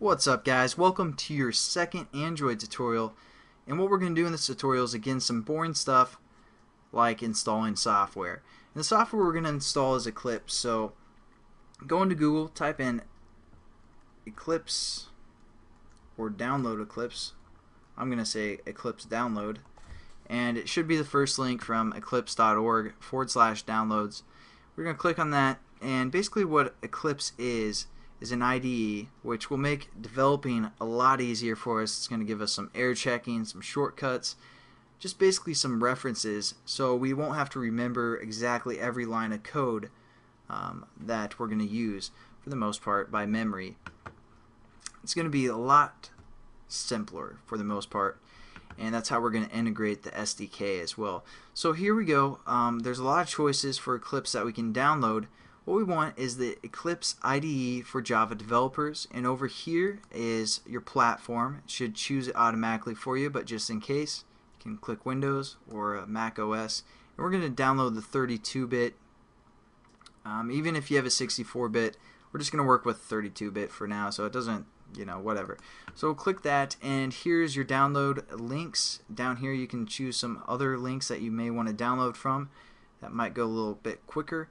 What's up, guys? Welcome to your second Android tutorial, and what we're going to do in this tutorial is again some boring stuff like installing software. And the software we're going to install is Eclipse. So go into Google, type in Eclipse or download Eclipse. I'm going to say Eclipse download, and it should be the first link from eclipse.org/downloads. We're going to click on that, and basically what Eclipse is an IDE which will make developing a lot easier for us. It's going to give us some error checking, some shortcuts, just basically some references, so we won't have to remember exactly every line of code that we're going to use for the most part by memory. It's going to be a lot simpler for the most part, and that's how we're going to integrate the SDK as well. So here we go. There's a lot of choices for Eclipse that we can download. What we want is the Eclipse IDE for Java developers, and over here is your platform. It should choose it automatically for you, but just in case, you can click Windows or Mac OS. And we're going to download the 32-bit. Even if you have a 64-bit, we're just going to work with 32-bit for now, so it doesn't, whatever. So we'll click that, and here's your download links. Down here you can choose some other links that you may want to download from. That might go a little bit quicker.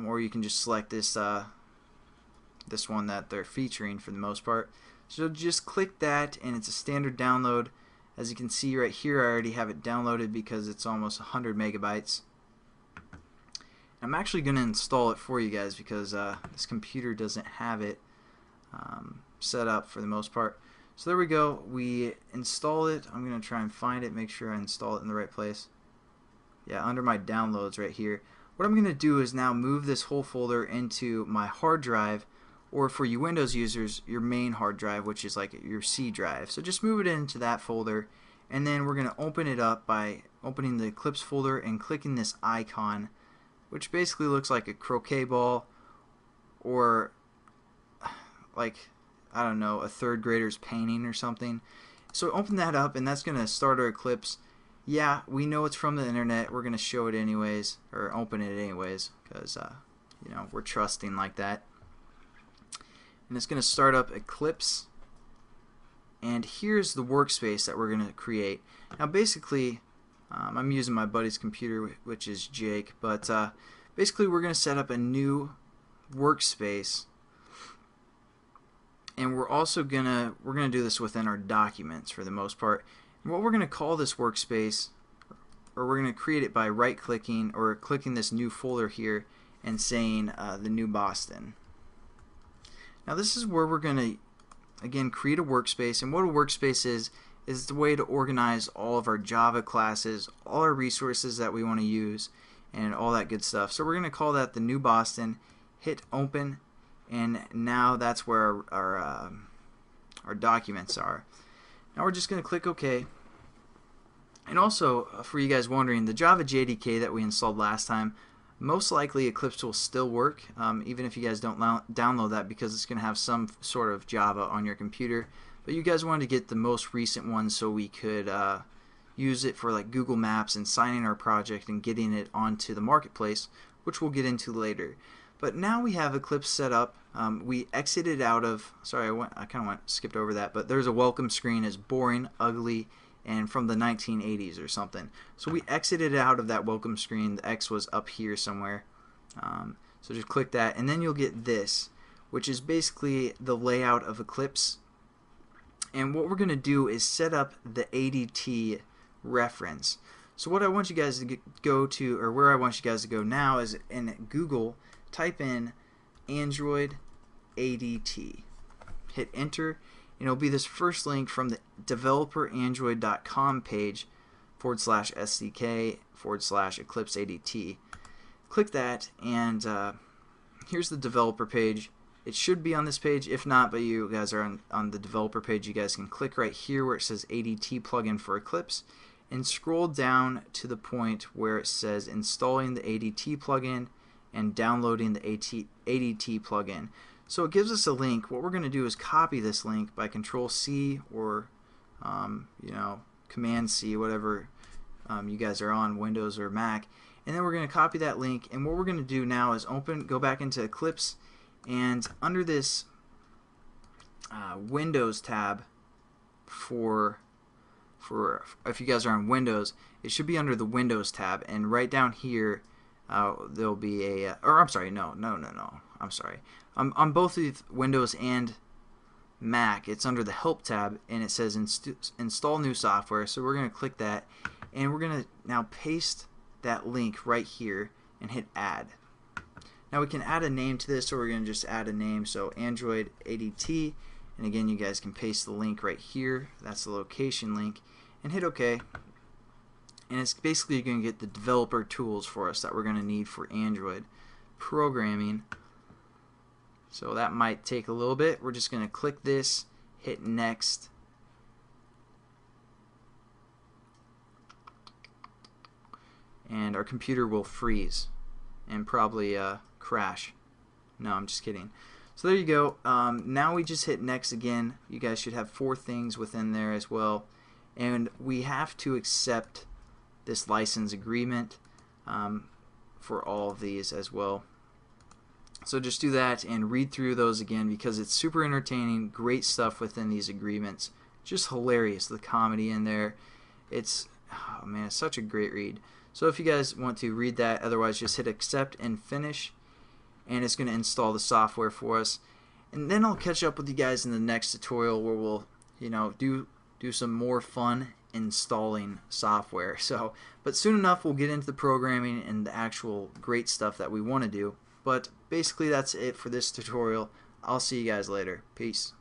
Or you can just select this this one that they're featuring for the most part. So just click that, and it's a standard download. As you can see right here, I already have it downloaded because it's almost 100 megabytes. I'm actually going to install it for you guys because this computer doesn't have it set up for the most part. So there we go. We install it. I'm going to try and find it, make sure I install it in the right place. Yeah, under my downloads right here. What I'm going to do is now move this whole folder into my hard drive, or for you Windows users, your main hard drive, which is like your C drive. So just move it into that folder, and then we're going to open it up by opening the Eclipse folder and clicking this icon, which basically looks like a croquet ball or like, I don't know, a third grader's painting or something. So open that up, and that's going to start our Eclipse. Yeah, we know it's from the internet. We're going to show it anyways, or open it anyways, because we're trusting like that. And it's going to start up Eclipse, and here's the workspace that we're going to create. Now basically, I'm using my buddy's computer, which is Jake, but basically we're going to set up a new workspace, and we're going to do this within our documents for the most part. What we're going to call this workspace, or we're going to create it by right-clicking or clicking this new folder here and saying the new Boston. Now this is where we're going to again create a workspace, and what a workspace is the way to organize all of our Java classes, all our resources that we want to use, and all that good stuff. So we're going to call that the new Boston. Hit open, and now that's where our documents are. Now we're just going to click OK. And also, for you guys wondering, the Java JDK that we installed last time, most likely Eclipse will still work, even if you guys don't download that, because it's going to have some sort of Java on your computer. But you guys wanted to get the most recent one so we could use it for like Google Maps and signing our project and getting it onto the marketplace, which we'll get into later. But now we have Eclipse set up. We exited out of, sorry, I kind of skipped over that, but there's a welcome screen. It's boring, ugly, and from the 1980s or something. So we exited out of that welcome screen. The X was up here somewhere. So just click that, and then you'll get this, which is basically the layout of Eclipse. And what we're going to do is set up the ADT reference. So what I want you guys to go to, or where I want you guys to go now, is in Google, type in Android ADT. Hit enter, and it'll be this first link from the developerandroid.com page /SDK/Eclipse ADT. Click that, and here's the developer page. It should be on this page. If not, but you guys are on the developer page, you guys can click right here where it says ADT plugin for Eclipse, and scroll down to the point where it says installing the ADT plugin and downloading the ADT plugin. So it gives us a link. What we're going to do is copy this link by Control-C or Command-C, whatever you guys are on, Windows or Mac. And then we're going to copy that link, and what we're going to do now is go back into Eclipse, and under this Windows tab for if you guys are on Windows, it should be under the Windows tab, and right down here there'll be a or I'm sorry, no, I'm sorry. On both of Windows and Mac, it's under the Help tab, and it says install new software. So we're going to click that, and we're going to now paste that link right here and hit add. Now we can add a name to this, so we're going to just add a name, so Android ADT, and again you guys can paste the link right here. That's the location link, and hit OK. And it's basically going to get the developer tools for us that we're going to need for Android programming. So that might take a little bit. We're just going to click this, hit next, and our computer will freeze and probably crash. No, I'm just kidding. So there you go. Now we just hit next again. You guys should have 4 things within there as well, and we have to accept this license agreement for all of these as well. So just do that and read through those again, because it's super entertaining, great stuff within these agreements. Just hilarious, the comedy in there. It's, oh man, it's such a great read. So if you guys want to read that, otherwise just hit accept and finish, and it's going to install the software for us. And then I'll catch up with you guys in the next tutorial where we'll, do some more fun installing software. So, but soon enough we'll get into the programming and the actual great stuff that we want to do. But basically that's it for this tutorial. I'll see you guys later. Peace.